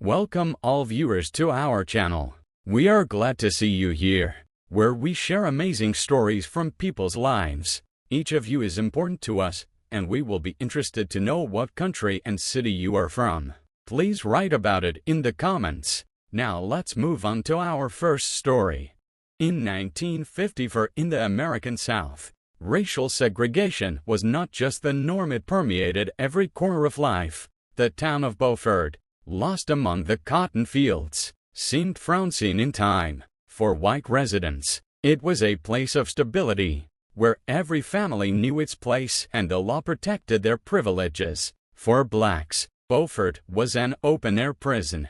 Welcome all viewers to our channel. We are glad to see you here, where we share amazing stories from people's lives. Each of you is important to us, and we will be interested to know what country and city you are from. Please write about it in the comments. Now let's move on to our first story. In 1954 in the American South, racial segregation was not just the norm, it permeated every corner of life. The town of Beaufort, lost among the cotton fields, seemed frozen in time. For white residents, it was a place of stability, where every family knew its place and the law protected their privileges. For blacks, Beaufort was an open-air prison.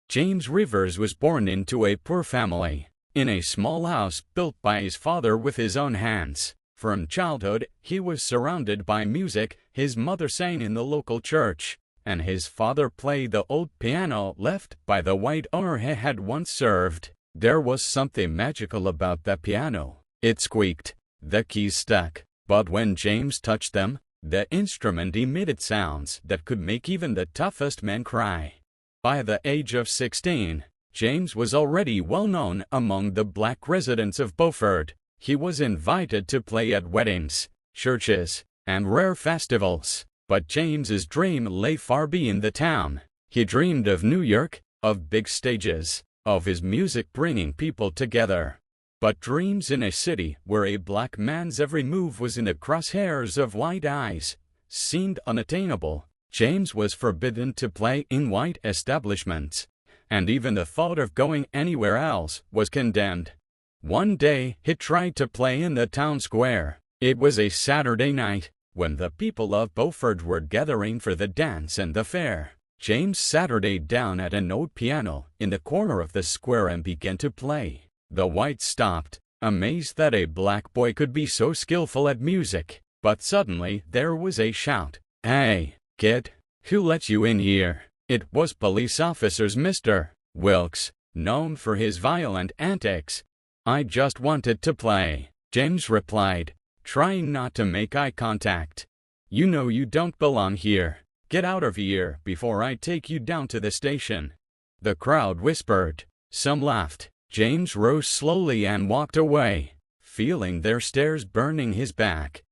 James Rivers was born into a poor family, in a small house built by his father with his own hands. From childhood, he was surrounded by music. His mother sang in the local church, and his father played the old piano left by the white owner he had once served. There was something magical about that piano. It squeaked, the keys stuck, but when James touched them, the instrument emitted sounds that could make even the toughest men cry. By the age of 16, James was already well known among the black residents of Beaufort. He was invited to play at weddings, churches, and rare festivals. But James's dream lay far beyond the town. He dreamed of New York, of big stages, of his music bringing people together. But dreams in a city where a black man's every move was in the crosshairs of white eyes seemed unattainable. James was forbidden to play in white establishments, and even the thought of going anywhere else was condemned. One day, he tried to play in the town square. It was a Saturday night, when the people of Beaufort were gathering for the dance and the fair. James sat down at an old piano in the corner of the square and began to play. The whites stopped, amazed that a black boy could be so skillful at music. But suddenly there was a shout. "Hey, kid, who let you in here?" It was police officers Mr. Wilkes, known for his violent antics. "I just wanted to play," James replied, trying not to make eye contact. "You know you don't belong here. Get out of here before I take you down to the station." The crowd whispered. Some laughed. James rose slowly and walked away, feeling their stares burning his back.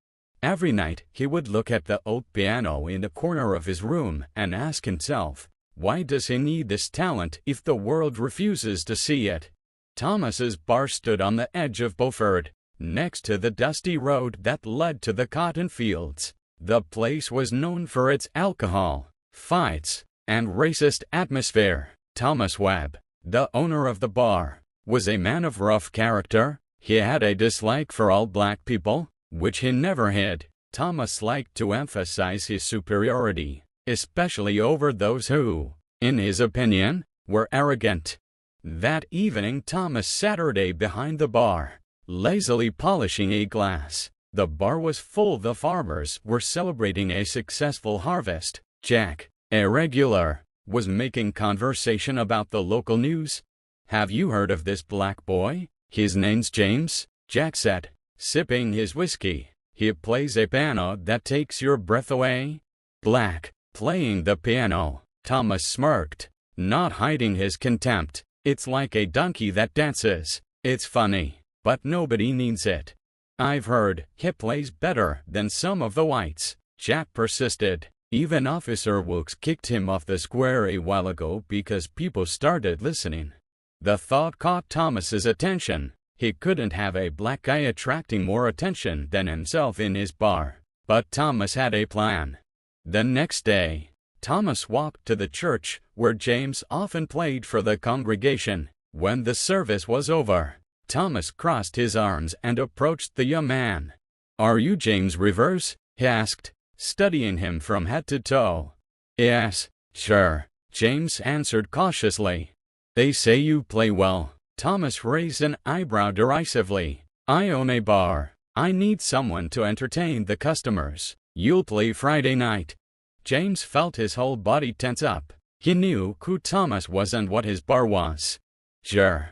Every night he would look at the old piano in the corner of his room and ask himself, why does he need this talent if the world refuses to see it? Thomas's bar stood on the edge of Beaufort, next to the dusty road that led to the cotton fields. The place was known for its alcohol, fights, and racist atmosphere. Thomas Webb, the owner of the bar, was a man of rough character. He had a dislike for all black people, which he never hid. Thomas liked to emphasize his superiority, especially over those who, in his opinion, were arrogant. That evening Thomas sat behind the bar, lazily polishing a glass. The bar was full. The farmers were celebrating a successful harvest. Jack, a regular, was making conversation about the local news. "Have you heard of this black boy? His name's James," Jack said, sipping his whiskey. "He plays a piano that takes your breath away." "Black, playing the piano," Thomas smirked, not hiding his contempt. "It's like a donkey that dances. It's funny, but nobody needs it." "I've heard he plays better than some of the whites," Jack persisted. "Even Officer Wilkes kicked him off the square a while ago because people started listening." The thought caught Thomas's attention. He couldn't have a black guy attracting more attention than himself in his bar. But Thomas had a plan. The next day, Thomas walked to the church where James often played for the congregation. When the service was over, Thomas crossed his arms and approached the young man. "Are you James Rivers?" he asked, studying him from head to toe. "Yes, sure," James answered cautiously. "They say you play well." Thomas raised an eyebrow derisively. "I own a bar. I need someone to entertain the customers. You'll play Friday night." James felt his whole body tense up. He knew who Thomas was and what his bar was. "Sure,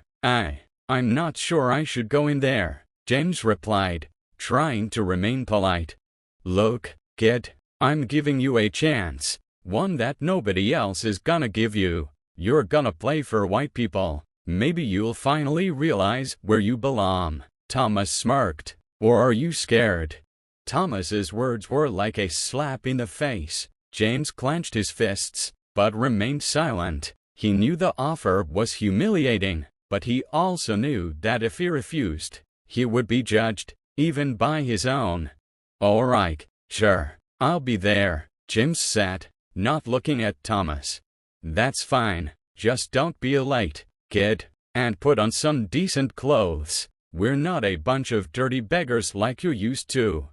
I'm not sure I should go in there," James replied, trying to remain polite. "Look, kid, I'm giving you a chance, one that nobody else is gonna give you. You're gonna play for white people. Maybe you'll finally realize where you belong." Thomas smirked. "Or are you scared?" Thomas's words were like a slap in the face. James clenched his fists, but remained silent. He knew the offer was humiliating, but he also knew that if he refused, he would be judged, even by his own. "All right, sure, I'll be there," James said, not looking at Thomas. "That's fine. Just don't be late, kid, and put on some decent clothes. We're not a bunch of dirty beggars like you used to."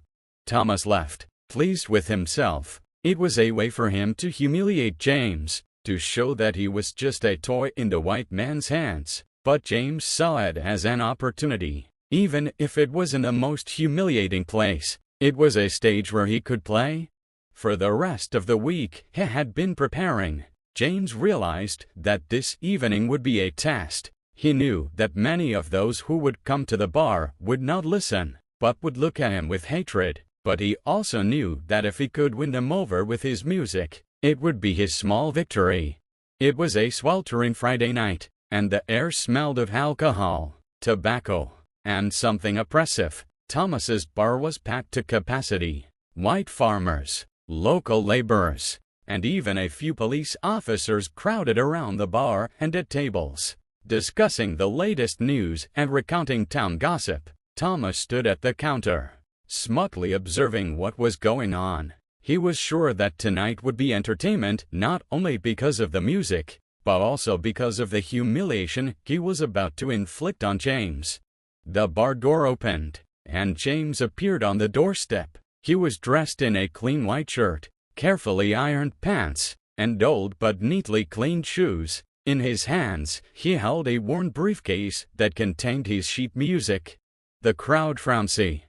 Thomas left, pleased with himself. It was a way for him to humiliate James, to show that he was just a toy in the white man's hands. But James saw it as an opportunity. Even if it was in the most humiliating place, it was a stage where he could play. For the rest of the week he had been preparing. James realized that this evening would be a test. He knew that many of those who would come to the bar would not listen, but would look at him with hatred. But he also knew that if he could win them over with his music, it would be his small victory. It was a sweltering Friday night, and the air smelled of alcohol, tobacco, and something oppressive. Thomas's bar was packed to capacity. White farmers, local laborers, and even a few police officers crowded around the bar and at tables, discussing the latest news and recounting town gossip. Thomas stood at the counter, smugly observing what was going on. He was sure that tonight would be entertainment, not only because of the music, but also because of the humiliation he was about to inflict on James. The bar door opened, and James appeared on the doorstep. He was dressed in a clean white shirt, carefully ironed pants, and old but neatly cleaned shoes. In his hands, he held a worn briefcase that contained his sheet music. The crowd frowned.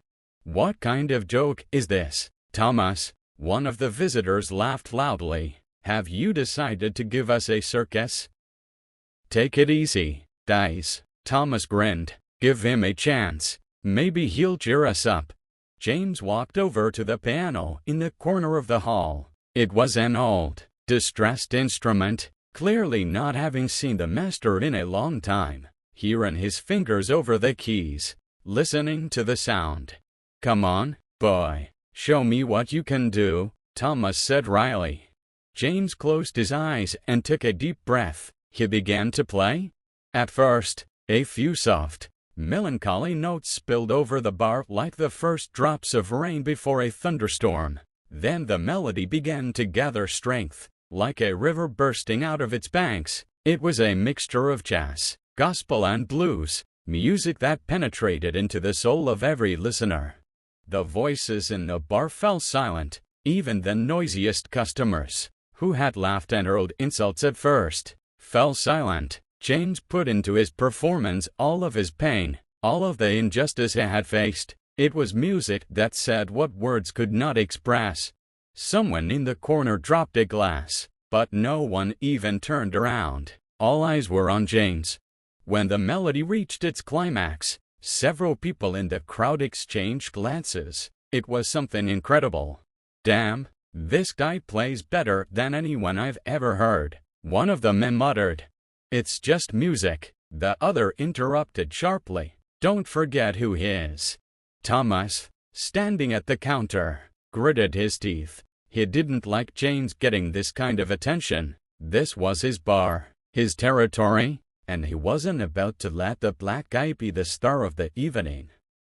"What kind of joke is this, Thomas?" One of the visitors laughed loudly. "Have you decided to give us a circus?" "Take it easy, guys." Thomas grinned. "Give him a chance. Maybe he'll cheer us up." James walked over to the piano in the corner of the hall. It was an old, distressed instrument, clearly not having seen the master in a long time. He ran his fingers over the keys, listening to the sound. "Come on, boy. Show me what you can do," Thomas said wryly. James closed his eyes and took a deep breath. He began to play. At first, a few soft, melancholy notes spilled over the bar like the first drops of rain before a thunderstorm. Then the melody began to gather strength, like a river bursting out of its banks. It was a mixture of jazz, gospel and blues, music that penetrated into the soul of every listener. The voices in the bar fell silent. Even the noisiest customers, who had laughed and hurled insults at first, fell silent. James put into his performance all of his pain, all of the injustice he had faced. It was music that said what words could not express. Someone in the corner dropped a glass, but no one even turned around. All eyes were on James. When the melody reached its climax, several people in the crowd exchanged glances. It was something incredible. "Damn, this guy plays better than anyone I've ever heard," one of the men muttered. "It's just music," the other interrupted sharply. "Don't forget who he is." Thomas, standing at the counter, gritted his teeth. He didn't like James getting this kind of attention. This was his bar, his territory, and he wasn't about to let the black guy be the star of the evening.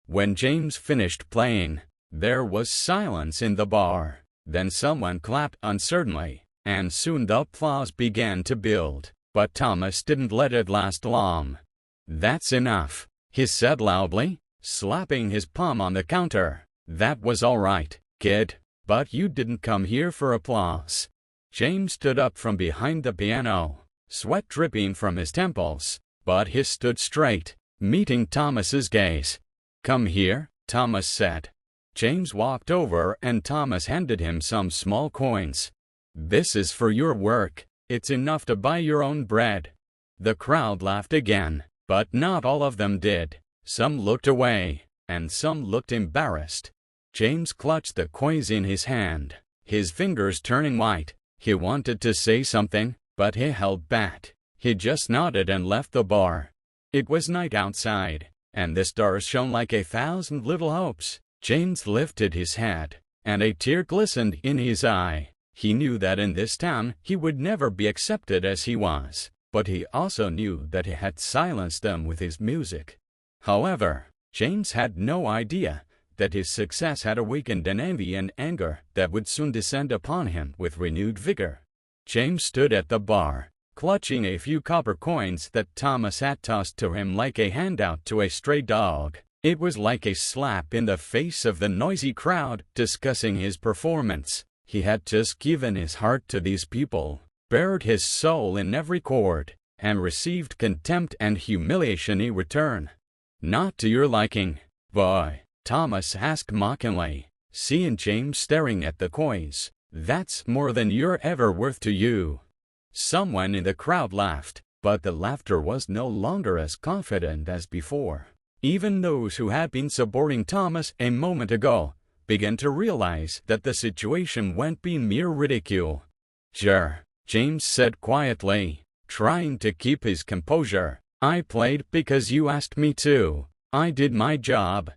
When James finished playing, there was silence in the bar. Then someone clapped uncertainly, and soon the applause began to build. But Thomas didn't let it last long. "That's enough," he said loudly, slapping his palm on the counter. "That was all right, kid, but you didn't come here for applause." James stood up from behind the piano, sweat dripping from his temples, but he stood straight, meeting Thomas's gaze. "Come here," Thomas said. James walked over and Thomas handed him some small coins. "This is for your work. It's enough to buy your own bread." The crowd laughed again, but not all of them did. Some looked away, and some looked embarrassed. James clutched the coins in his hand, his fingers turning white. He wanted to say something, but he held back. He just nodded and left the bar. It was night outside, and the stars shone like 1,000 little hopes. James lifted his head, and a tear glistened in his eye. He knew that in this town he would never be accepted as he was, but he also knew that he had silenced them with his music. However, James had no idea that his success had awakened an envy and anger that would soon descend upon him with renewed vigor. James stood at the bar, clutching a few copper coins that Thomas had tossed to him like a handout to a stray dog. It was like a slap in the face of the noisy crowd discussing his performance. He had just given his heart to these people, bared his soul in every chord, and received contempt and humiliation in return. "Not to your liking, boy," Thomas asked mockingly, seeing James staring at the coins. "That's more than you're ever worth to you." Someone in the crowd laughed, but the laughter was no longer as confident as before. Even those who had been supporting Thomas a moment ago began to realize that the situation went beyond mere ridicule. "Sure," James said quietly, trying to keep his composure. "I played because you asked me to. I did my job."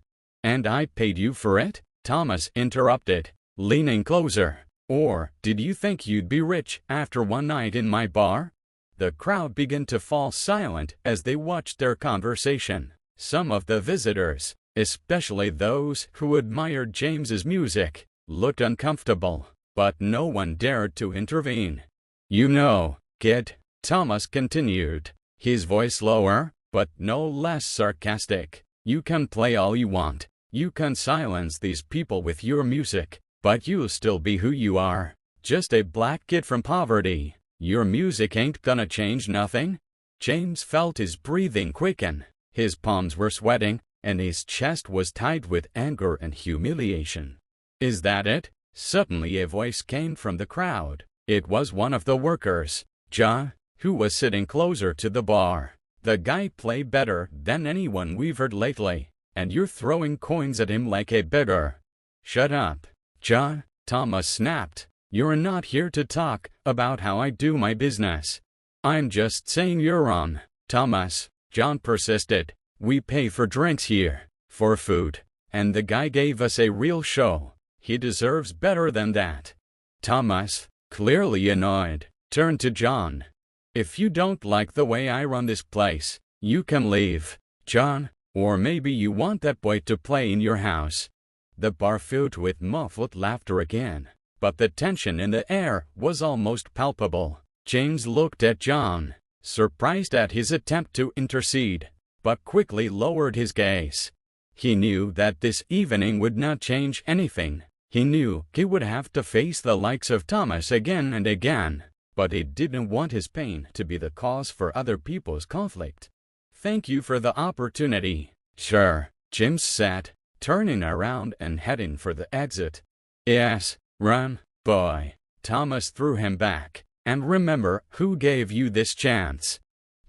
"And I paid you for it?" Thomas interrupted, leaning closer. "Or did you think you'd be rich after one night in my bar?" The crowd began to fall silent as they watched their conversation. Some of the visitors, especially those who admired James's music, looked uncomfortable, but no one dared to intervene. "You know, kid," Thomas continued, his voice lower, but no less sarcastic, "you can play all you want, you can silence these people with your music, but you'll still be who you are, just a black kid from poverty. Your music ain't gonna change nothing." James felt his breathing quicken, his palms were sweating, and his chest was tight with anger and humiliation. "Is that it?" Suddenly a voice came from the crowd. It was one of the workers, Ja, who was sitting closer to the bar. "The guy played better than anyone we've heard lately, and you're throwing coins at him like a beggar." "Shut up, Ja," Thomas snapped. "You're not here to talk about how I do my business." "I'm just saying you're wrong, Thomas," John persisted. "We pay for drinks here, for food, and the guy gave us a real show. He deserves better than that." Thomas, clearly annoyed, turned to John. "If you don't like the way I run this place, you can leave, John, or maybe you want that boy to play in your house." The bar filled with muffled laughter again, but the tension in the air was almost palpable. James looked at John, surprised at his attempt to intercede, but quickly lowered his gaze. He knew that this evening would not change anything. He knew he would have to face the likes of Thomas again and again, but he didn't want his pain to be the cause for other people's conflict. "Thank you for the opportunity." "Sure," James said, turning around and heading for the exit. "Yes, run, boy," Thomas threw him back. "And remember who gave you this chance."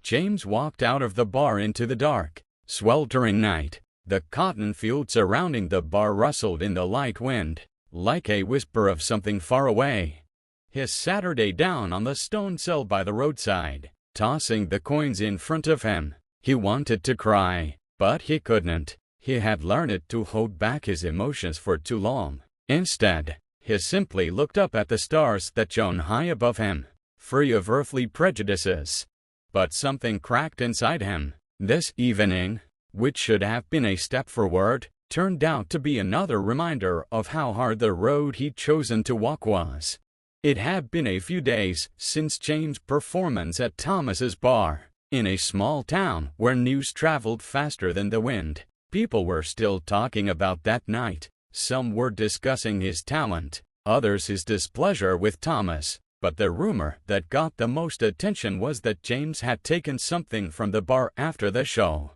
James walked out of the bar into the dark, sweltering night. The cotton field surrounding the bar rustled in the light wind, like a whisper of something far away. He sat down on the stone sill by the roadside, tossing the coins in front of him. He wanted to cry, but he couldn't. He had learned to hold back his emotions for too long. Instead, he simply looked up at the stars that shone high above him, free of earthly prejudices. But something cracked inside him. This evening, which should have been a step forward, turned out to be another reminder of how hard the road he'd chosen to walk was. It had been a few days since James' performance at Thomas's bar. In a small town where news traveled faster than the wind, people were still talking about that night. Some were discussing his talent, others his displeasure with Thomas, but the rumor that got the most attention was that James had taken something from the bar after the show.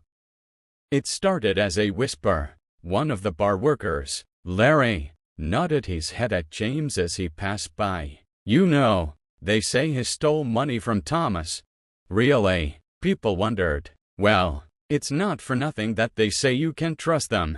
It started as a whisper. One of the bar workers, Larry, nodded his head at James as he passed by. "You know, they say he stole money from Thomas." "Really?" People wondered. "Well, it's not for nothing that they say you can trust them."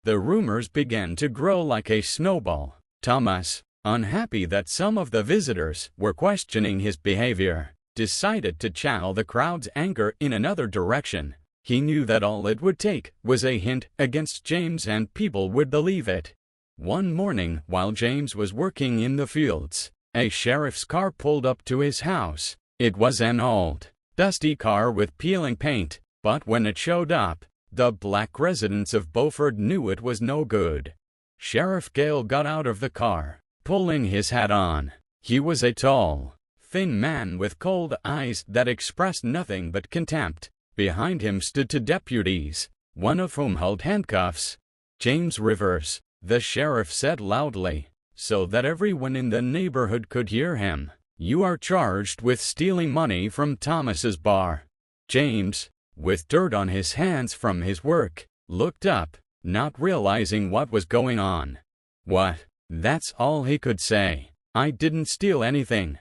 The rumors began to grow like a snowball. Thomas, unhappy that some of the visitors were questioning his behavior, decided to channel the crowd's anger in another direction. He knew that all it would take was a hint against James and people would believe it. One morning, while James was working in the fields, a sheriff's car pulled up to his house. It was an old, dusty car with peeling paint, but when it showed up, the black residents of Beaufort knew it was no good. Sheriff Gale got out of the car, pulling his hat on. He was a tall, thin man with cold eyes that expressed nothing but contempt. Behind him stood two deputies, one of whom held handcuffs. "James Rivers," the sheriff said loudly, so that everyone in the neighborhood could hear him, "you are charged with stealing money from Thomas's bar." James, with dirt on his hands from his work, looked up, not realizing what was going on. "What?" That's all he could say. "I didn't steal anything."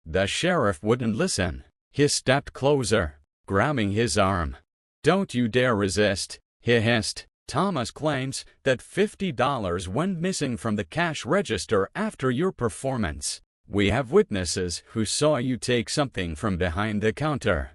The sheriff wouldn't listen. He stepped closer, grabbing his arm. "Don't you dare resist," he hissed. "Thomas claims that $50 went missing from the cash register after your performance. We have witnesses who saw you take something from behind the counter."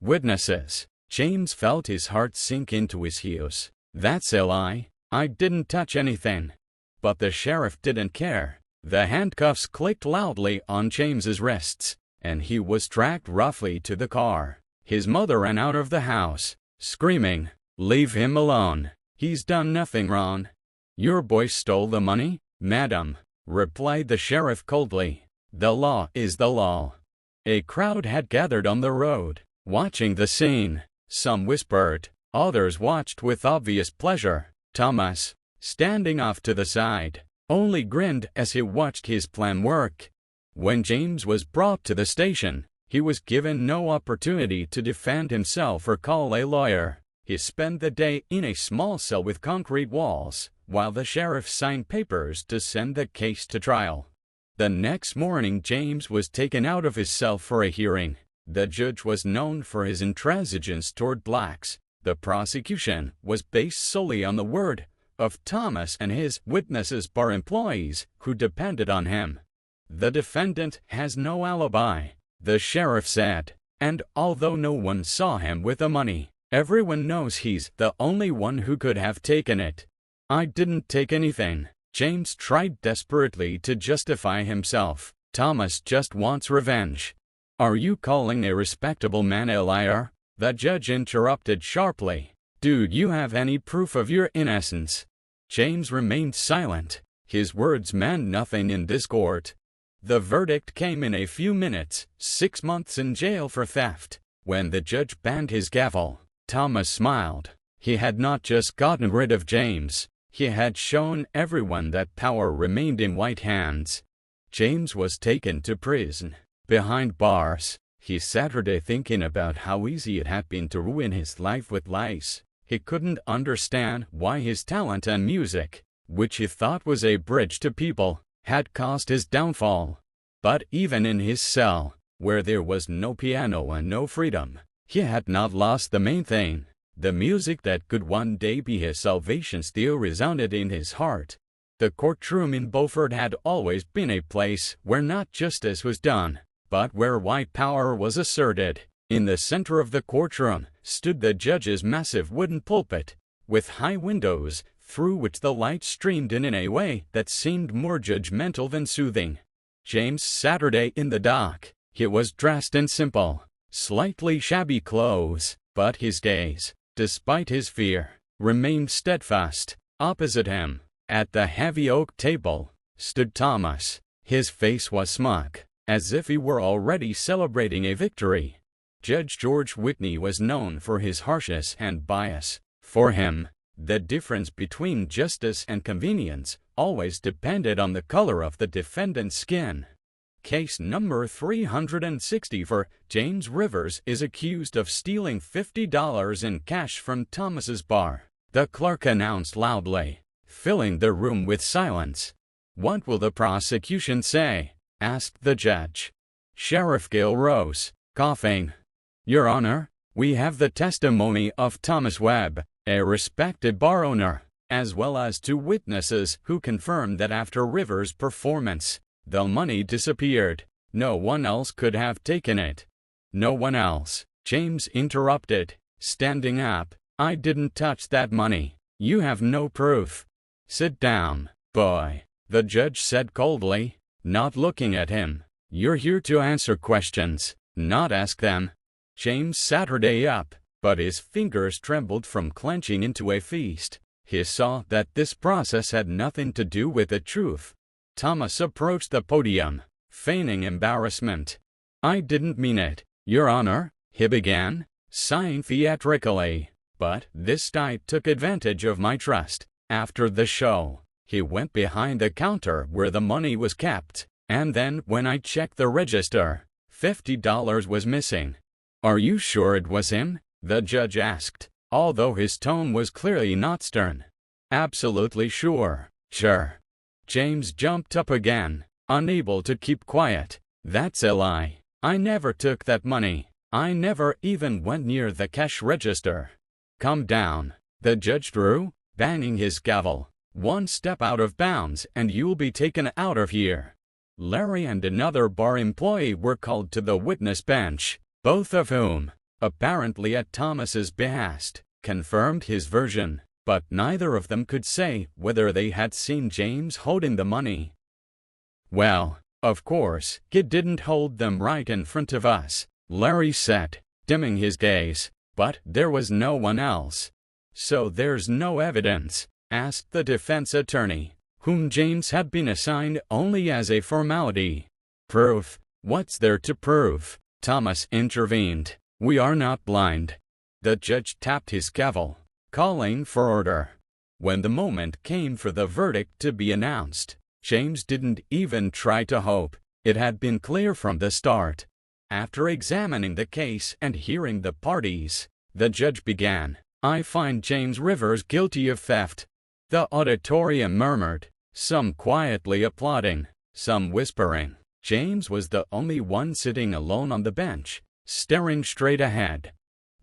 Witnesses? James felt his heart sink into his heels. "That's a lie. I didn't touch anything." But the sheriff didn't care. The handcuffs clicked loudly on James's wrists, and he was dragged roughly to the car. His mother ran out of the house, screaming, "Leave him alone. He's done nothing wrong." "Your boy stole the money, madam," replied the sheriff coldly. "The law is the law." A crowd had gathered on the road, watching the scene. Some whispered, others watched with obvious pleasure. Thomas, standing off to the side, only grinned as he watched his plan work. When James was brought to the station, he was given no opportunity to defend himself or call a lawyer. He spent the day in a small cell with concrete walls, while the sheriff signed papers to send the case to trial. The next morning, James was taken out of his cell for a hearing. The judge was known for his intransigence toward blacks. The prosecution was based solely on the word of Thomas and his witnesses, bar employees, who depended on him. "The defendant has no alibi," the sheriff said, "and although no one saw him with the money, everyone knows he's the only one who could have taken it." "I didn't take anything." James tried desperately to justify himself. "Thomas just wants revenge." "Are you calling a respectable man a liar?" the judge interrupted sharply. "Do you have any proof of your innocence?" James remained silent. His words meant nothing in this court. The verdict came in a few minutes: 6 months in jail for theft. When the judge banged his gavel, Thomas smiled. He had not just gotten rid of James, he had shown everyone that power remained in white hands. James was taken to prison. Behind bars, he sat there thinking about how easy it had been to ruin his life with lies. He couldn't understand why his talent and music, which he thought was a bridge to people, had caused his downfall. But even in his cell, where there was no piano and no freedom, he had not lost the main thing. The music that could one day be his salvation still resounded in his heart. The courtroom in Beaufort had always been a place where not justice was done, but where white power was asserted. In the center of the courtroom stood the judge's massive wooden pulpit, with high windows through which the light streamed in a way that seemed more judgmental than soothing. James sat in the dock. He was dressed in simple, slightly shabby clothes, but his gaze, despite his fear, remained steadfast. Opposite him, at the heavy oak table, stood Thomas. His face was smug, as if he were already celebrating a victory. Judge George Whitney was known for his harshness and bias. For him, the difference between justice and convenience always depended on the color of the defendant's skin. Case number 364. James Rivers is accused of stealing $50 in cash from Thomas's bar, the clerk announced loudly, filling the room with silence. "What will the prosecution say?" asked the judge. Sheriff Gale rose, coughing. "Your Honor, we have the testimony of Thomas Webb, a respected bar owner, as well as 2 witnesses who confirmed that after Rivers' performance, the money disappeared. No one else could have taken it." No one else, James interrupted, standing up. I didn't touch that money. You have no proof. Sit down, boy, the judge said coldly, not looking at him. You're here to answer questions, not ask them. James sat up, but his fingers trembled from clenching into a fist. He saw that this process had nothing to do with the truth. Thomas approached the podium, feigning embarrassment. I didn't mean it, Your Honor, he began, sighing theatrically. But this guy took advantage of my trust. After the show, he went behind the counter where the money was kept, and then when I checked the register, $50 was missing. Are you sure it was him? The judge asked, although his tone was clearly not stern. Absolutely sure. Sure. James jumped up again, unable to keep quiet. That's a lie. I never took that money. I never even went near the cash register. Calm down, the judge drew, banging his gavel. One step out of bounds and you'll be taken out of here. Larry and another bar employee were called to the witness bench, both of whom, apparently at Thomas's behest, confirmed his version, but neither of them could say whether they had seen James holding the money. Well, of course, he didn't hold them right in front of us, Larry said, dimming his gaze, but there was no one else. So there's no evidence? Asked the defense attorney, whom James had been assigned only as a formality. Proof? What's there to prove? Thomas intervened. We are not blind. The judge tapped his gavel, calling for order. When the moment came for the verdict to be announced, James didn't even try to hope. It had been clear from the start. After examining the case and hearing the parties, the judge began. I find James Rivers guilty of theft. The auditorium murmured, some quietly applauding, some whispering. James was the only one sitting alone on the bench, staring straight ahead.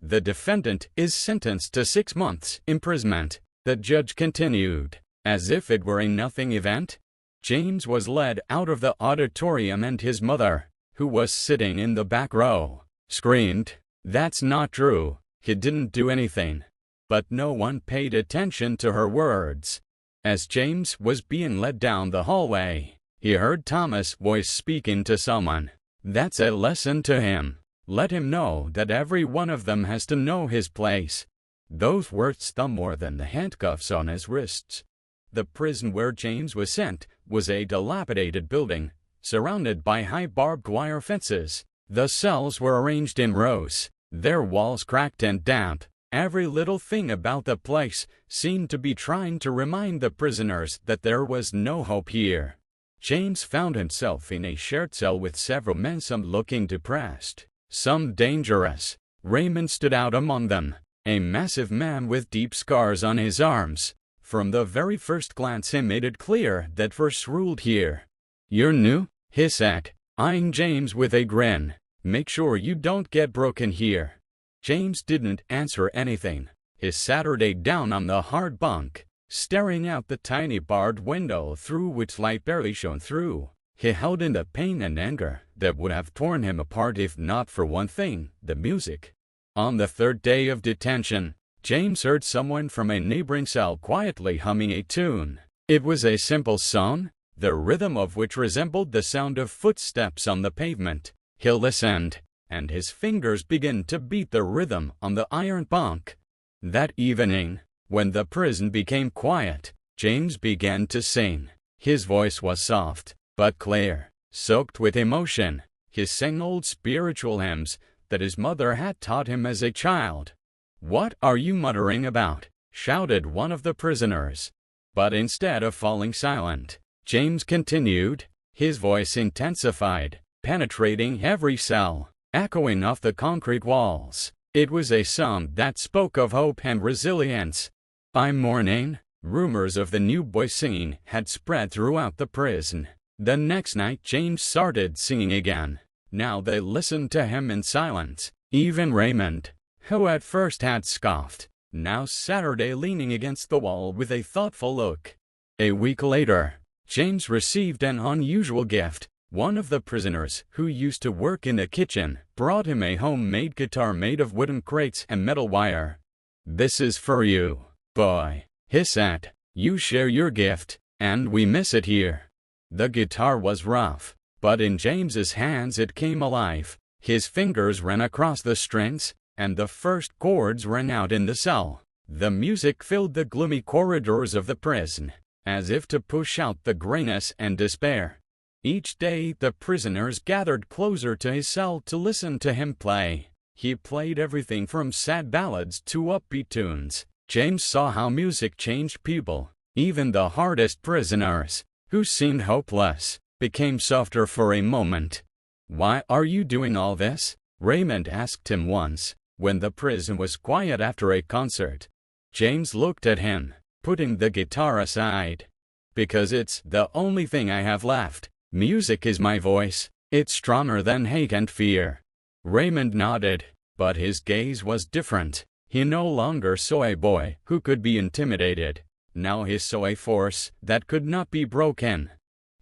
The defendant is sentenced to 6 months' imprisonment, the judge continued, as if it were a nothing event. James was led out of the auditorium and his mother, who was sitting in the back row, screamed, That's not true, he didn't do anything. But no one paid attention to her words. As James was being led down the hallway, he heard Thomas' voice speaking to someone. That's a lesson to him. Let him know that every one of them has to know his place. Those words stung more than the handcuffs on his wrists. The prison where James was sent was a dilapidated building, surrounded by high barbed wire fences. The cells were arranged in rows, their walls cracked and damp. Every little thing about the place seemed to be trying to remind the prisoners that there was no hope here. James found himself in a shared cell with several men, some looking depressed, some dangerous. Raymond stood out among them, a massive man with deep scars on his arms. From the very first glance he made it clear that force ruled here. You're new, he said, eyeing James with a grin. Make sure you don't get broken here. James didn't answer anything. He sat down on the hard bunk, staring out the tiny barred window through which light barely shone through. He held in the pain and anger that would have torn him apart if not for one thing, the music. On the third day of detention, James heard someone from a neighboring cell quietly humming a tune. It was a simple song, the rhythm of which resembled the sound of footsteps on the pavement. He listened, and his fingers began to beat the rhythm on the iron bunk. That evening, when the prison became quiet, James began to sing. His voice was soft, but clear, soaked with emotion. He sang old spiritual hymns that his mother had taught him as a child. What are you muttering about? Shouted one of the prisoners. But instead of falling silent, James continued, his voice intensified, penetrating every cell, echoing off the concrete walls. It was a song that spoke of hope and resilience. By morning, rumors of the new boy singing had spread throughout the prison. The next night James started singing again. Now they listened to him in silence. Even Raymond, who at first had scoffed, now sat leaning against the wall with a thoughtful look. A week later, James received an unusual gift, One of the prisoners, who used to work in the kitchen, brought him a homemade guitar made of wooden crates and metal wire. "This is for you, boy," he said. "You share your gift, and we miss it here." The guitar was rough, but in James's hands it came alive. His fingers ran across the strings, and the first chords rang out in the cell. The music filled the gloomy corridors of the prison, as if to push out the grayness and despair. Each day the prisoners gathered closer to his cell to listen to him play. He played everything from sad ballads to upbeat tunes. James saw how music changed people. Even the hardest prisoners, who seemed hopeless, became softer for a moment. "Why are you doing all this?" Raymond asked him once, when the prison was quiet after a concert. James looked at him, putting the guitar aside. "Because it's the only thing I have left. Music is my voice. It's stronger than hate and fear." Raymond nodded, but his gaze was different. He no longer saw a boy who could be intimidated. Now he saw a force that could not be broken.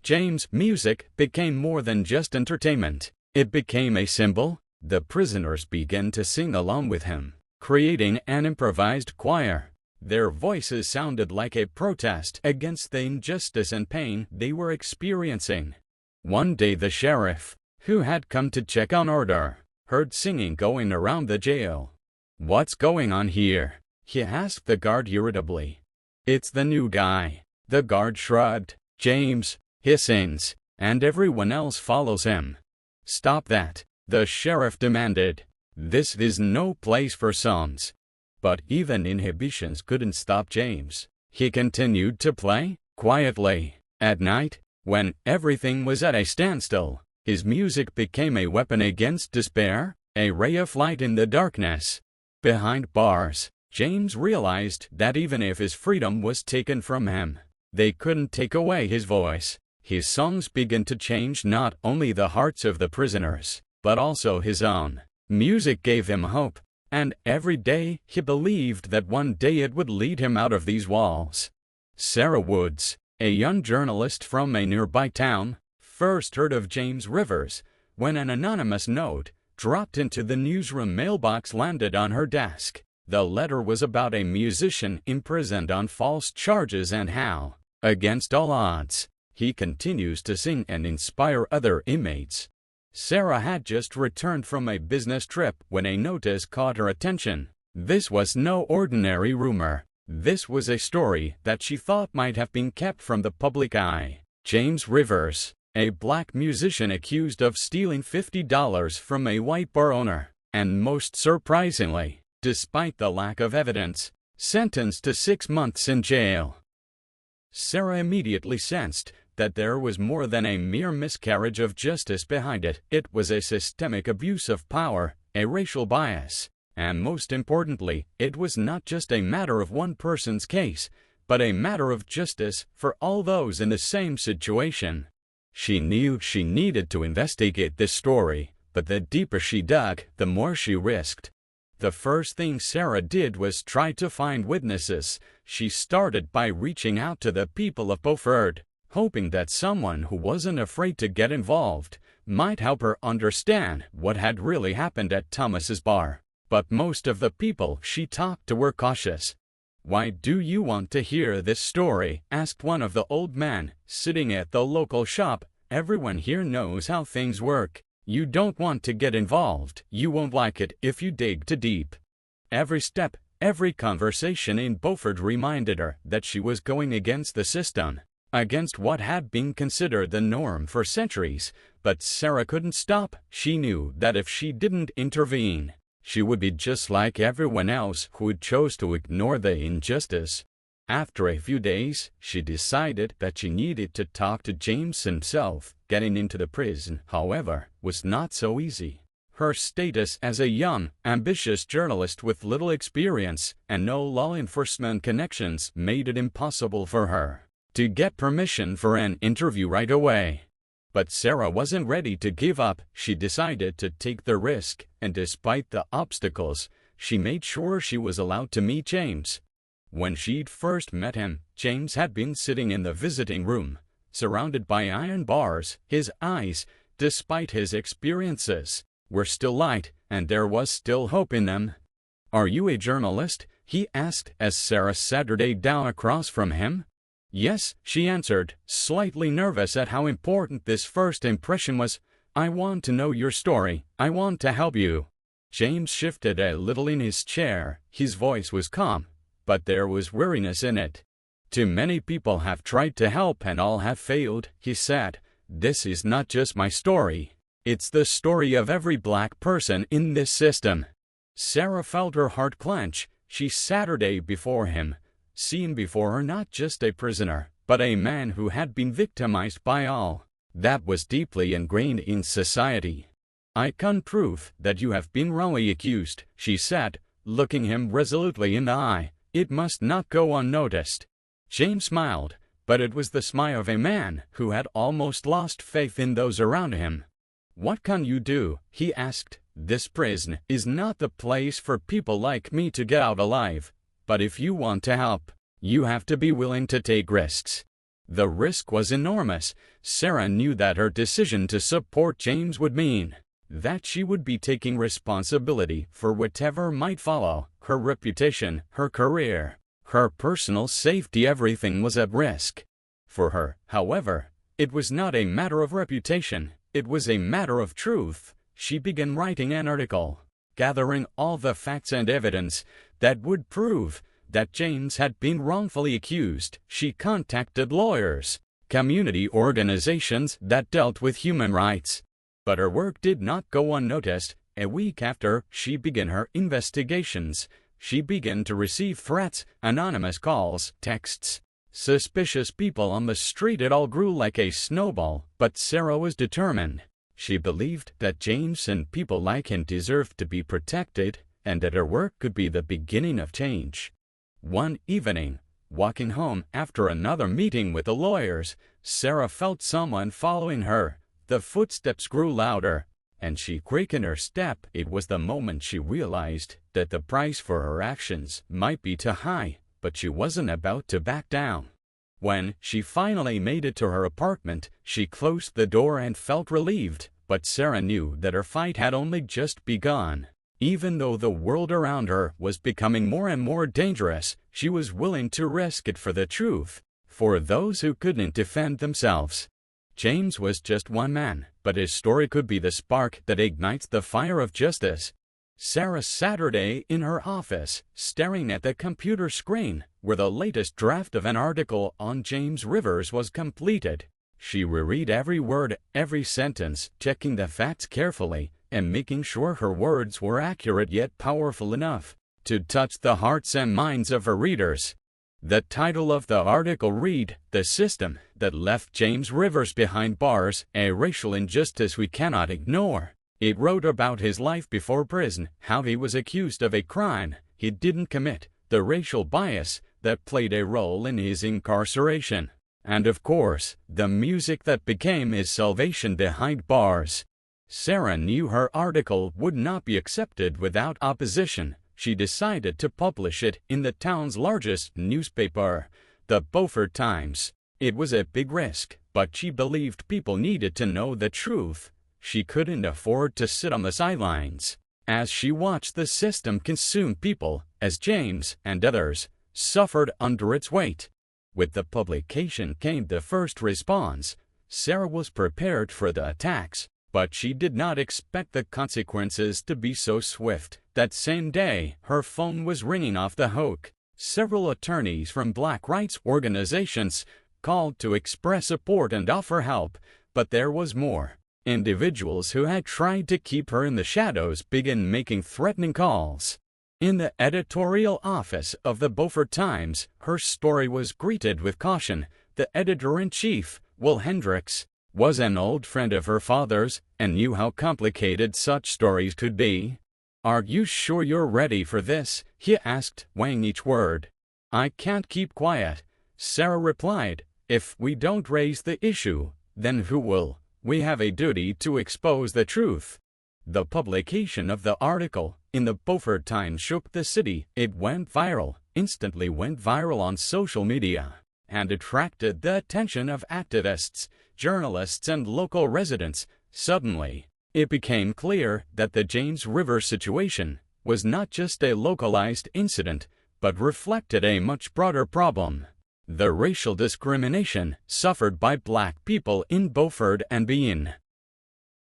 James' music became more than just entertainment. It became a symbol. The prisoners began to sing along with him, creating an improvised choir. Their voices sounded like a protest against the injustice and pain they were experiencing. One day the sheriff, who had come to check on order, heard singing going around the jail. "What's going on here?" he asked the guard irritably. "It's the new guy." The guard shrugged. "James, he sings, and everyone else follows him." "Stop that," the sheriff demanded. "This is no place for songs." But even inhibitions couldn't stop James. He continued to play, quietly. At night, when everything was at a standstill, his music became a weapon against despair, a ray of light in the darkness. Behind bars, James realized that even if his freedom was taken from him, they couldn't take away his voice. His songs began to change not only the hearts of the prisoners, but also his own. Music gave him hope, and every day he believed that one day it would lead him out of these walls. Sarah Woods, a young journalist from a nearby town, first heard of James Rivers when an anonymous note dropped into the newsroom mailbox landed on her desk. The letter was about a musician imprisoned on false charges and how, against all odds, he continues to sing and inspire other inmates. Sarah had just returned from a business trip when a notice caught her attention. This was no ordinary rumor. This was a story that she thought might have been kept from the public eye. James Rivers, a black musician accused of stealing $50 from a white bar owner, and most surprisingly, despite the lack of evidence, sentenced to 6 months in jail. Sarah immediately sensed that there was more than a mere miscarriage of justice behind it. It was a systemic abuse of power, a racial bias, and most importantly, it was not just a matter of one person's case, but a matter of justice for all those in the same situation. She knew she needed to investigate this story, but the deeper she dug, the more she risked. The first thing Sarah did was try to find witnesses. She started by reaching out to the people of Beaufort, hoping that someone who wasn't afraid to get involved might help her understand what had really happened at Thomas's bar. But most of the people she talked to were cautious. "Why do you want to hear this story?" asked one of the old men sitting at the local shop. "Everyone here knows how things work. You don't want to get involved. You won't like it if you dig too deep." Every step, every conversation in Beaufort reminded her that she was going against the system, against what had been considered the norm for centuries. But Sarah couldn't stop. She knew that if she didn't intervene, she would be just like everyone else who chose to ignore the injustice. After a few days, she decided that she needed to talk to James himself. Getting into the prison, however, was not so easy. Her status as a young, ambitious journalist with little experience and no law enforcement connections made it impossible for her to get permission for an interview right away. But Sarah wasn't ready to give up. She decided to take the risk, and despite the obstacles, she made sure she was allowed to meet James. When she'd first met him, James had been sitting in the visiting room, surrounded by iron bars. His eyes, despite his experiences, were still light, and there was still hope in them. "Are you a journalist?" he asked as Sarah sat down across from him. "Yes," she answered, slightly nervous at how important this first impression was. "I want to know your story. I want to help you." James shifted a little in his chair. His voice was calm, but there was weariness in it. "Too many people have tried to help and all have failed," he said. "This is not just my story. It's the story of every black person in this system." Sarah felt her heart clench. She sat before him, seeing before her not just a prisoner, but a man who had been victimized by all that was deeply ingrained in society. "I can prove that you have been wrongly accused," she said, looking him resolutely in the eye. "It must not go unnoticed." James smiled, but it was the smile of a man who had almost lost faith in those around him. "What can you do?" he asked. "This prison is not the place for people like me to get out alive. But if you want to help, you have to be willing to take risks." The risk was enormous. Sarah knew that her decision to support James would mean that she would be taking responsibility for whatever might follow. Her reputation, her career, her personal safety, everything was at risk. For her, however, it was not a matter of reputation. It was a matter of truth. She began writing an article, gathering all the facts and evidence that would prove that James had been wrongfully accused. She contacted lawyers, community organizations that dealt with human rights. But her work did not go unnoticed. A week after she began her investigations, she began to receive threats, anonymous calls, texts, suspicious people on the street. It all grew like a snowball, but Sarah was determined. She believed that James and people like him deserved to be protected, and that her work could be the beginning of change. One evening, walking home after another meeting with the lawyers, Sarah felt someone following her. The footsteps grew louder, and she quickened her step. It was the moment she realized that the price for her actions might be too high, but she wasn't about to back down. When she finally made it to her apartment, she closed the door and felt relieved, but Sarah knew that her fight had only just begun. Even though the world around her was becoming more and more dangerous, she was willing to risk it for the truth, for those who couldn't defend themselves. James was just one man, but his story could be the spark that ignites the fire of justice. Sarah sat in her office, staring at the computer screen, where the latest draft of an article on James Rivers was completed. She reread every word, every sentence, checking the facts carefully, and making sure her words were accurate yet powerful enough to touch the hearts and minds of her readers. The title of the article read, "The System That Left James Rivers Behind Bars, a Racial Injustice We Cannot Ignore." It wrote about his life before prison, how he was accused of a crime he didn't commit, the racial bias that played a role in his incarceration, and of course, the music that became his salvation behind bars. Sarah knew her article would not be accepted without opposition. She decided to publish it in the town's largest newspaper, the Beaufort Times. It was a big risk, but she believed people needed to know the truth. She couldn't afford to sit on the sidelines as she watched the system consume people, as James and others suffered under its weight. With the publication came the first response. Sarah was prepared for the attacks, but she did not expect the consequences to be so swift. That same day, her phone was ringing off the hook. Several attorneys from black rights organizations called to express support and offer help, but there was more. Individuals who had tried to keep her in the shadows began making threatening calls. In the editorial office of the Beaufort Times, her story was greeted with caution. The editor-in-chief, Will Hendricks, was an old friend of her father's and knew how complicated such stories could be. "Are you sure you're ready for this?" he asked, weighing each word. "I can't keep quiet," Sarah replied. "If we don't raise the issue, then who will? We have a duty to expose the truth." The publication of the article in the Beaufort Times shook the city. It instantly went viral on social media, and attracted the attention of activists, journalists, and local residents. Suddenly, it became clear that the James River situation was not just a localized incident, but reflected a much broader problem: the racial discrimination suffered by Black people in Beaufort and Bean.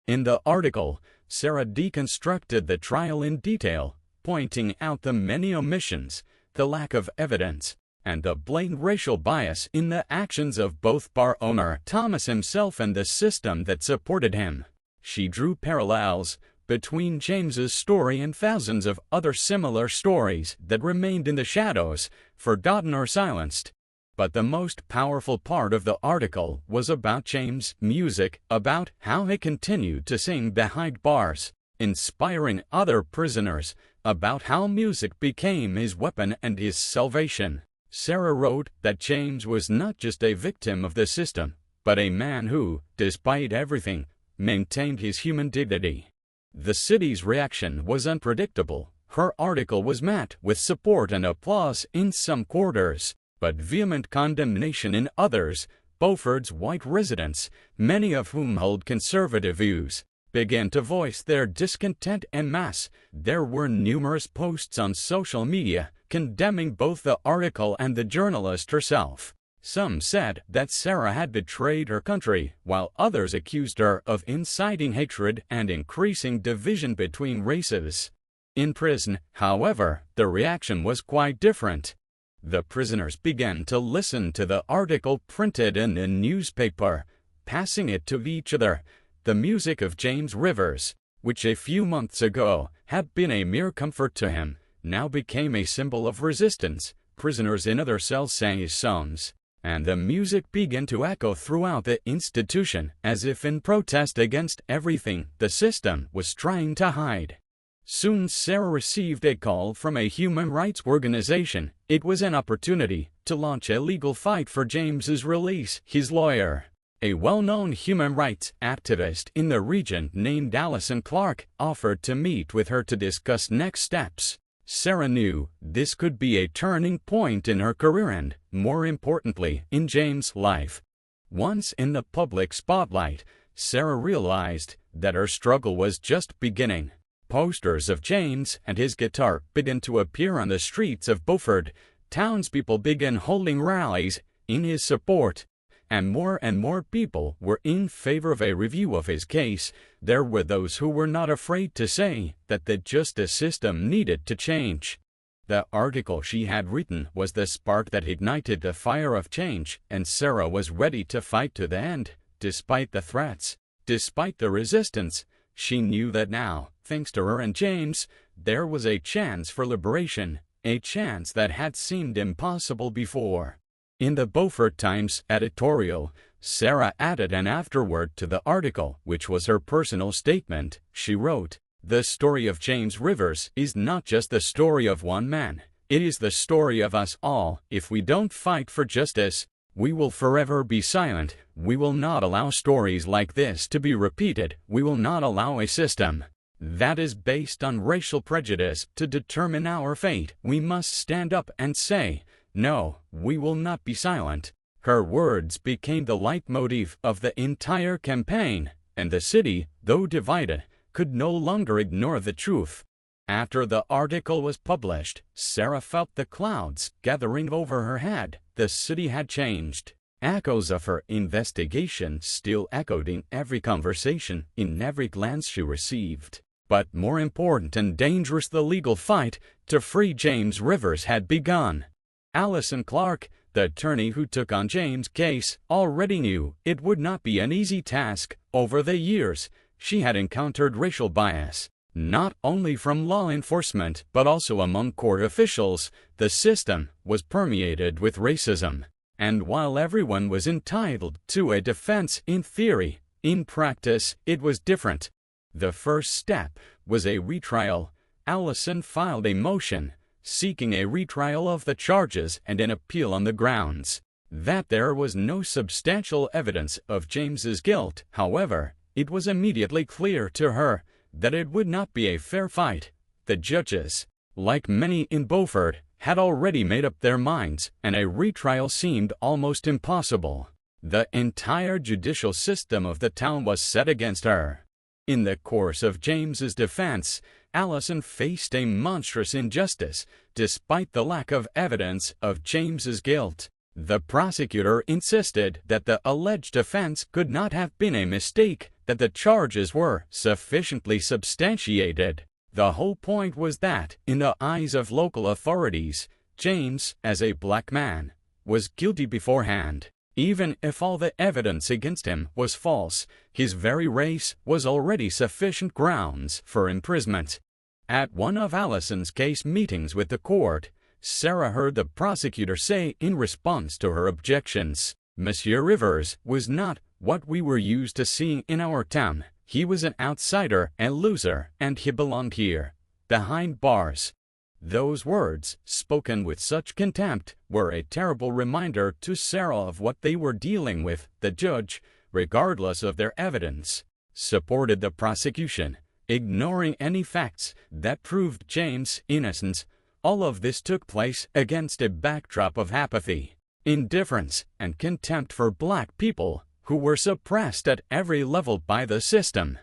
In the article, Sarah deconstructed the trial in detail, pointing out the many omissions, the lack of evidence, and the blatant racial bias in the actions of both bar owner Thomas himself and the system that supported him. She drew parallels between James's story and thousands of other similar stories that remained in the shadows, forgotten or silenced. But the most powerful part of the article was about James' music, about how he continued to sing behind bars, inspiring other prisoners, about how music became his weapon and his salvation. Sarah wrote that James was not just a victim of the system, but a man who, despite everything, maintained his human dignity. The city's reaction was unpredictable. Her article was met with support and applause in some quarters, but vehement condemnation in others. Beaufort's white residents, many of whom held conservative views, began to voice their discontent en masse. There were numerous posts on social media condemning both the article and the journalist herself. Some said that Sarah had betrayed her country, while others accused her of inciting hatred and increasing division between races. In prison, however, the reaction was quite different. The prisoners began to listen to the article printed in the newspaper, passing it to each other. The music of James Rivers, which a few months ago had been a mere comfort to him, now became a symbol of resistance. Prisoners in other cells sang his songs, and the music began to echo throughout the institution as if in protest against everything the system was trying to hide. Soon Sarah received a call from a human rights organization. It was an opportunity to launch a legal fight for James's release. His lawyer, a well-known human rights activist in the region named Allison Clark, offered to meet with her to discuss next steps. Sarah knew this could be a turning point in her career and, more importantly, in James' life. Once in the public spotlight, Sarah realized that her struggle was just beginning. Posters of James and his guitar began to appear on the streets of Beaufort. Townspeople began holding rallies in his support, and more people were in favor of a review of his case. There were those who were not afraid to say that the justice system needed to change. The article she had written was the spark that ignited the fire of change, and Sarah was ready to fight to the end. Despite the threats, despite the resistance, she knew that now, thanks to her and James, there was a chance for liberation, a chance that had seemed impossible before. In the Beaufort Times editorial, Sarah added an afterword to the article, which was her personal statement. She wrote, "The story of James Rivers is not just the story of one man. It is the story of us all. If we don't fight for justice, we will forever be silent. We will not allow stories like this to be repeated. We will not allow a system that is based on racial prejudice to determine our fate. We must stand up and say, no, we will not be silent." Her words became the leitmotif of the entire campaign, and the city, though divided, could no longer ignore the truth. After the article was published, Sarah felt the clouds gathering over her head. The city had changed. Echoes of her investigation still echoed in every conversation, in every glance she received. But more important and dangerous, the legal fight to free James Rivers had begun. Allison Clark, the attorney who took on James' case, already knew it would not be an easy task. Over the years, she had encountered racial bias, not only from law enforcement but also among court officials. The system was permeated with racism, and while everyone was entitled to a defense in theory, in practice it was different. The first step was a retrial. Allison filed a motion seeking a retrial of the charges and an appeal on the grounds that there was no substantial evidence of James's guilt. However, it was immediately clear to her that it would not be a fair fight. The judges, like many in Beaufort, had already made up their minds, and a retrial seemed almost impossible. The entire judicial system of the town was set against her. In the course of James's defense, Allison faced a monstrous injustice, despite the lack of evidence of James's guilt. The prosecutor insisted that the alleged offense could not have been a mistake, that the charges were sufficiently substantiated. The whole point was that, in the eyes of local authorities, James, as a black man, was guilty beforehand. Even if all the evidence against him was false, his very race was already sufficient grounds for imprisonment. At one of Allison's case meetings with the court, Sarah heard the prosecutor say in response to her objections, "Monsieur Rivers was not what we were used to seeing in our town. He was an outsider, a loser, and he belonged here, behind bars." Those words, spoken with such contempt, were a terrible reminder to Sarah of what they were dealing with. The judge, regardless of their evidence, supported the prosecution, ignoring any facts that proved James' innocence. All of this took place against a backdrop of apathy, indifference, and contempt for black people, who were suppressed at every level by the system.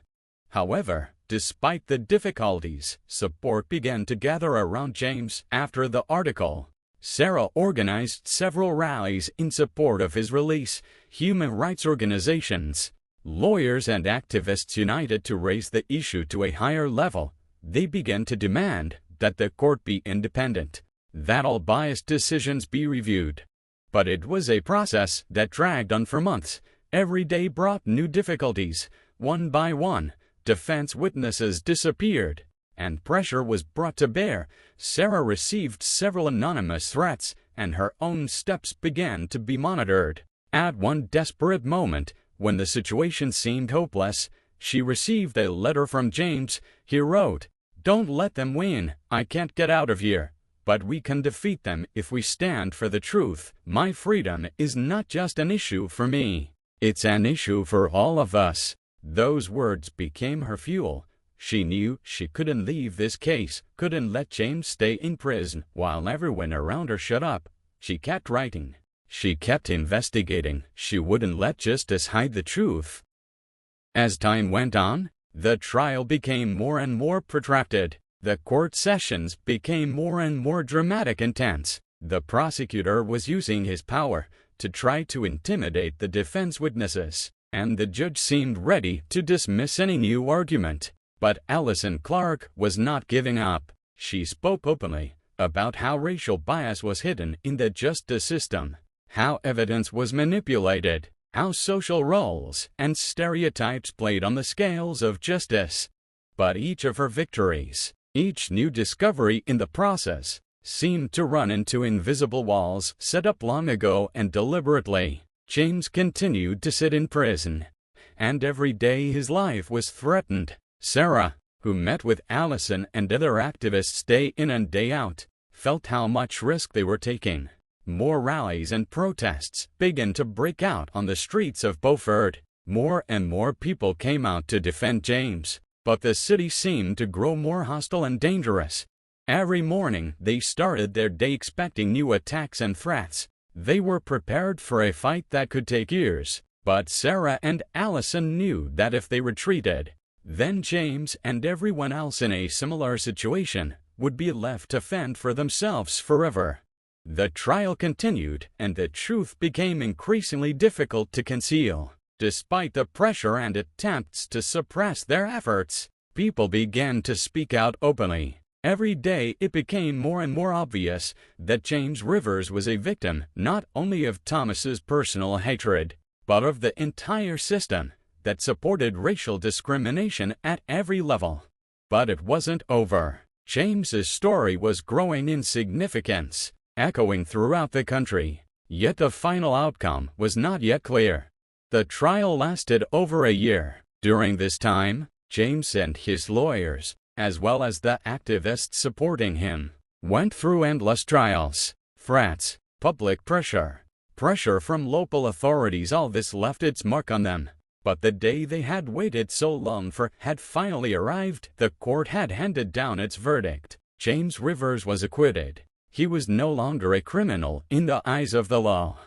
However, despite the difficulties, support began to gather around James after the article. Sarah organized several rallies in support of his release. Human rights organizations, lawyers, and activists united to raise the issue to a higher level. They began to demand that the court be independent, that all biased decisions be reviewed. But it was a process that dragged on for months. Every day brought new difficulties. One by one, defense witnesses disappeared, and pressure was brought to bear. Sarah received several anonymous threats, and her own steps began to be monitored. At one desperate moment, when the situation seemed hopeless, she received a letter from James. He wrote, "Don't let them win. I can't get out of here. But we can defeat them if we stand for the truth. My freedom is not just an issue for me. It's an issue for all of us." Those words became her fuel. She knew she couldn't leave this case, couldn't let James stay in prison while everyone around her shut up. She kept writing. She kept investigating. She wouldn't let justice hide the truth. As time went on, the trial became more and more protracted. The court sessions became more and more dramatic and tense. The prosecutor was using his power to try to intimidate the defense witnesses, and the judge seemed ready to dismiss any new argument. But Allison Clark was not giving up. She spoke openly about how racial bias was hidden in the justice system, how evidence was manipulated, how social roles and stereotypes played on the scales of justice. But each of her victories, each new discovery in the process, seemed to run into invisible walls set up long ago and deliberately. James continued to sit in prison, and every day his life was threatened. Sarah, who met with Allison and other activists day in and day out, felt how much risk they were taking. More rallies and protests began to break out on the streets of Beaufort. More and more people came out to defend James, but the city seemed to grow more hostile and dangerous. Every morning they started their day expecting new attacks and threats. They were prepared for a fight that could take years, but Sarah and Allison knew that if they retreated, then James and everyone else in a similar situation would be left to fend for themselves forever. The trial continued, and the truth became increasingly difficult to conceal. Despite the pressure and attempts to suppress their efforts, people began to speak out openly. Every day it became more and more obvious that James Rivers was a victim not only of Thomas's personal hatred, but of the entire system that supported racial discrimination at every level. But it wasn't over. James's story was growing in significance, echoing throughout the country. Yet the final outcome was not yet clear. The trial lasted over a year. During this time, James and his lawyers, as well as the activists supporting him, went through endless trials, threats, public pressure from local authorities. All this left its mark on them. But the day they had waited so long for had finally arrived. The court had handed down its verdict. James Rivers was acquitted. He was no longer a criminal in the eyes of the law.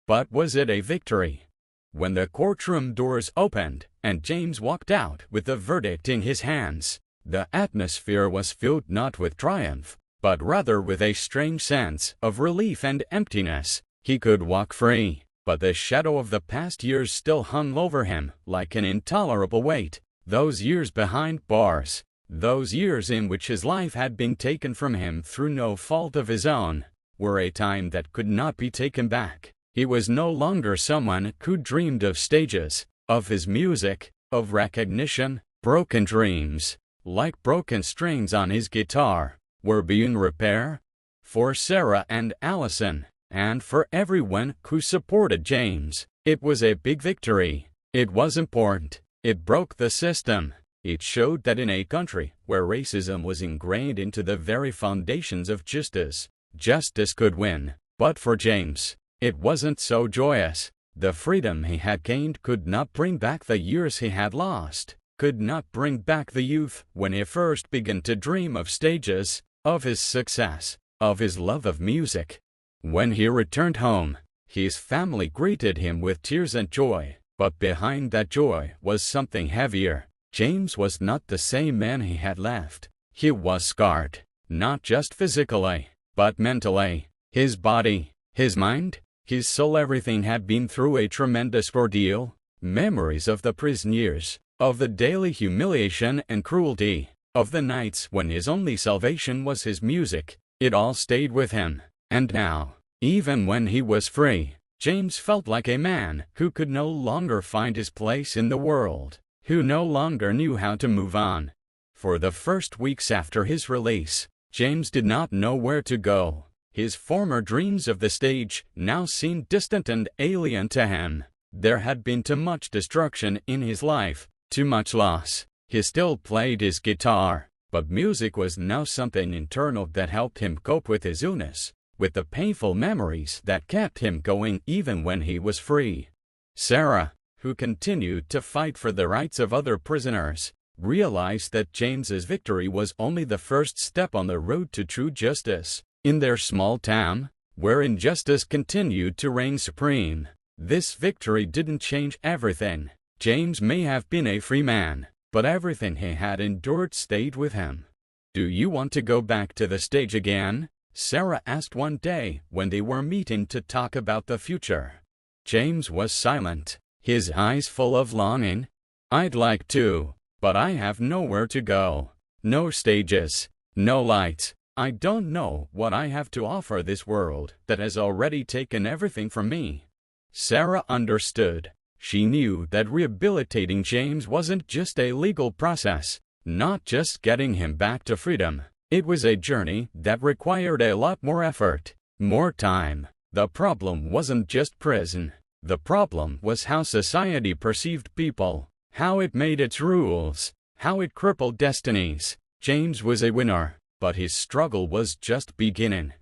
But was it a victory? When the courtroom doors opened and James walked out with the verdict in his hands, the atmosphere was filled not with triumph, but rather with a strange sense of relief and emptiness. He could walk free, but the shadow of the past years still hung over him like an intolerable weight. Those years behind bars, those years in which his life had been taken from him through no fault of his own, were a time that could not be taken back. He was no longer someone who dreamed of stages, of his music, of recognition. Broken dreams, like broken strings on his guitar, were being repaired. For Sarah and Allison, and for everyone who supported James, it was a big victory. It was important. It broke the system. It showed that in a country where racism was ingrained into the very foundations of justice, justice could win. But for James, it wasn't so joyous. The freedom he had gained could not bring back the years he had lost, could not bring back the youth when he first began to dream of stages, of his success, of his love of music. When he returned home, his family greeted him with tears and joy, but behind that joy was something heavier. James was not the same man he had left. He was scarred, not just physically, but mentally. His body, his mind, his soul, everything had been through a tremendous ordeal. Memories of the prison years, of the daily humiliation and cruelty, of the nights when his only salvation was his music, it all stayed with him. And now, even when he was free, James felt like a man who could no longer find his place in the world, who no longer knew how to move on. For the first weeks after his release, James did not know where to go. His former dreams of the stage now seemed distant and alien to him. There had been too much destruction in his life, too much loss. He still played his guitar, but music was now something internal that helped him cope with his illness, with the painful memories that kept him going even when he was free. Sarah, who continued to fight for the rights of other prisoners, realized that James's victory was only the first step on the road to true justice. In their small town, where injustice continued to reign supreme, this victory didn't change everything. James may have been a free man, but everything he had endured stayed with him. "Do you want to go back to the stage again?" Sarah asked one day when they were meeting to talk about the future. James was silent, his eyes full of longing. "I'd like to, but I have nowhere to go. No stages, no lights. I don't know what I have to offer this world that has already taken everything from me." Sarah understood. She knew that rehabilitating James wasn't just a legal process, not just getting him back to freedom. It was a journey that required a lot more effort, more time. The problem wasn't just prison. The problem was how society perceived people, how it made its rules, how it crippled destinies. James was a winner, but his struggle was just beginning.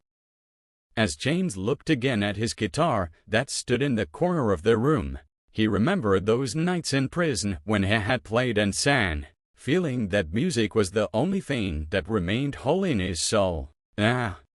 As James looked again at his guitar that stood in the corner of the room, he remembered those nights in prison when he had played and sang, feeling that music was the only thing that remained whole in his soul.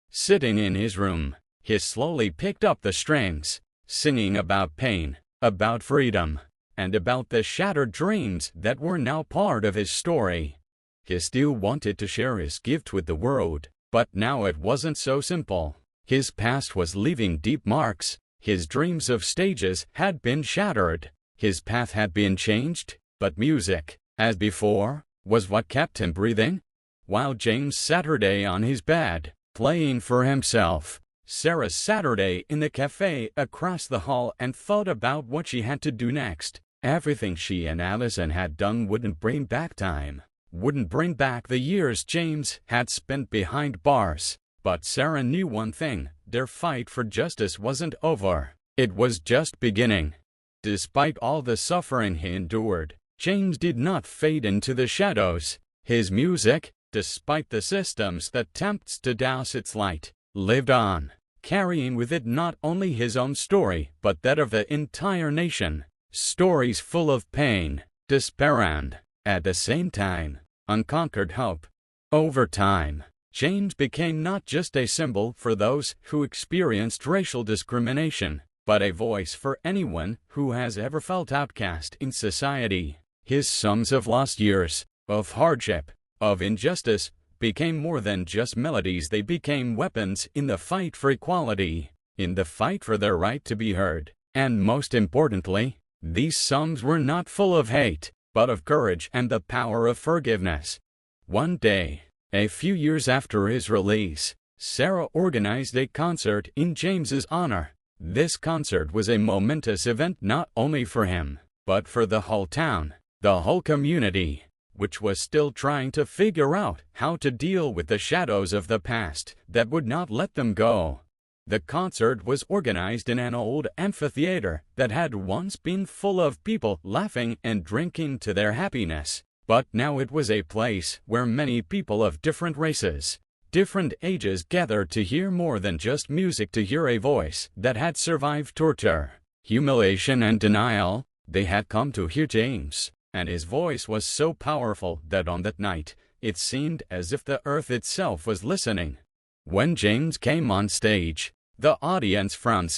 Sitting in his room, he slowly picked up the strings, singing about pain, about freedom, and about the shattered dreams that were now part of his story. He still wanted to share his gift with the world, but now it wasn't so simple. His past was leaving deep marks. His dreams of stages had been shattered. His path had been changed, but music, as before, was what kept him breathing. While James Saturday on his bed, playing for himself, Sarah Saturday in the cafe across the hall and thought about what she had to do next. Everything she and Allison had done wouldn't bring back time, wouldn't bring back the years James had spent behind bars. But Sarah knew one thing: their fight for justice wasn't over. It was just beginning. Despite all the suffering he endured, James did not fade into the shadows. His music, despite the systems that attempts to douse its light, lived on, carrying with it not only his own story, but that of the entire nation. Stories full of pain, despair and, at the same time, unconquered hope. Over time, James became not just a symbol for those who experienced racial discrimination, but a voice for anyone who has ever felt outcast in society. His songs of lost years, of hardship, of injustice, became more than just melodies. They became weapons in the fight for equality, in the fight for their right to be heard. And most importantly, these songs were not full of hate, but of courage and the power of forgiveness. One day, a few years after his release, Sarah organized a concert in James's honor. This concert was a momentous event not only for him, but for the whole town, the whole community, which was still trying to figure out how to deal with the shadows of the past that would not let them go. The concert was organized in an old amphitheater that had once been full of people laughing and drinking to their happiness, but now it was a place where many people of different races, different ages gathered to hear more than just music, to hear a voice that had survived torture, humiliation, and denial. They had come to hear James, and his voice was so powerful that on that night, it seemed as if the earth itself was listening. When James came on stage, the audience frowned.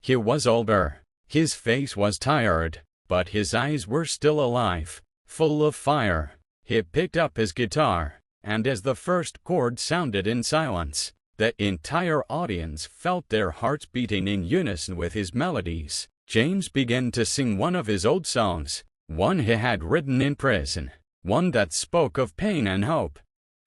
He was older, his face was tired, but his eyes were still alive, full of fire. He picked up his guitar, and as the first chord sounded in silence, the entire audience felt their hearts beating in unison with his melodies. James began to sing one of his old songs, one he had written in prison, one that spoke of pain and hope.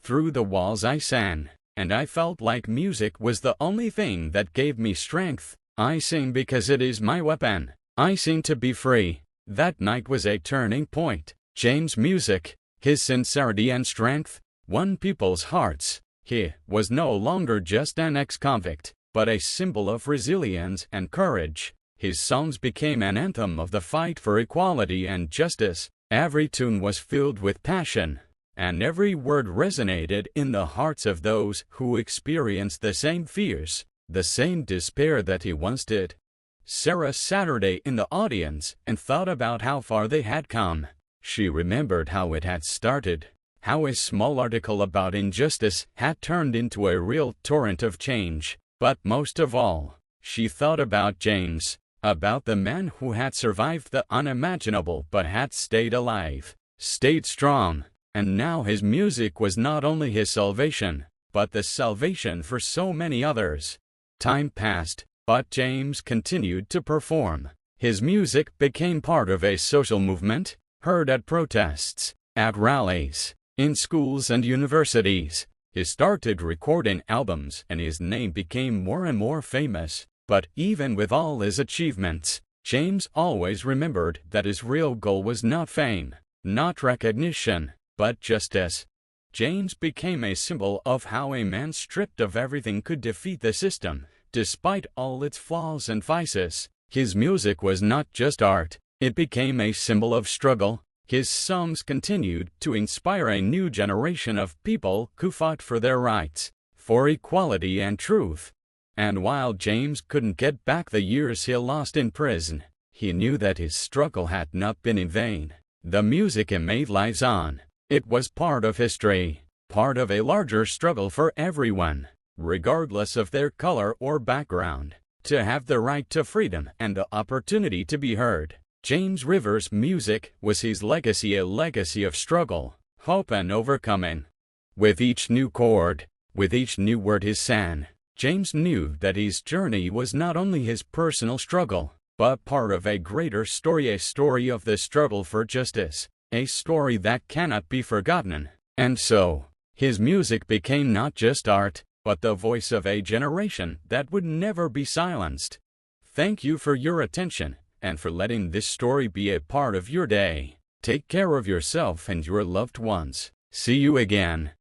Through the walls I sang, and I felt like music was the only thing that gave me strength. I sing because it is my weapon. I sing to be free. That night was a turning point. James' music, his sincerity and strength, won people's hearts. He was no longer just an ex-convict, but a symbol of resilience and courage. His songs became an anthem of the fight for equality and justice. Every tune was filled with passion, and every word resonated in the hearts of those who experienced the same fears, the same despair that he once did. Sarah sat in the audience and thought about how far they had come. She remembered how it had started, how a small article about injustice had turned into a real torrent of change. But most of all, she thought about James, about the man who had survived the unimaginable but had stayed alive, stayed strong. And now his music was not only his salvation, but the salvation for so many others. Time passed, but James continued to perform. His music became part of a social movement, heard at protests, at rallies, in schools and universities. He started recording albums, and his name became more and more famous. But even with all his achievements, James always remembered that his real goal was not fame, not recognition, but justice. James became a symbol of how a man stripped of everything could defeat the system, despite all its flaws and vices. His music was not just art, it became a symbol of struggle. His songs continued to inspire a new generation of people who fought for their rights, for equality and truth. And while James couldn't get back the years he lost in prison, he knew that his struggle had not been in vain. The music he made lives on. It was part of history, part of a larger struggle for everyone, regardless of their color or background, to have the right to freedom and the opportunity to be heard. James Rivers' music was his legacy, a legacy of struggle, hope, and overcoming. With each new chord, with each new word he sang, James knew that his journey was not only his personal struggle, but part of a greater story, a story of the struggle for justice, a story that cannot be forgotten. And so, his music became not just art, but the voice of a generation that would never be silenced. Thank you for your attention, and for letting this story be a part of your day. Take care of yourself and your loved ones. See you again.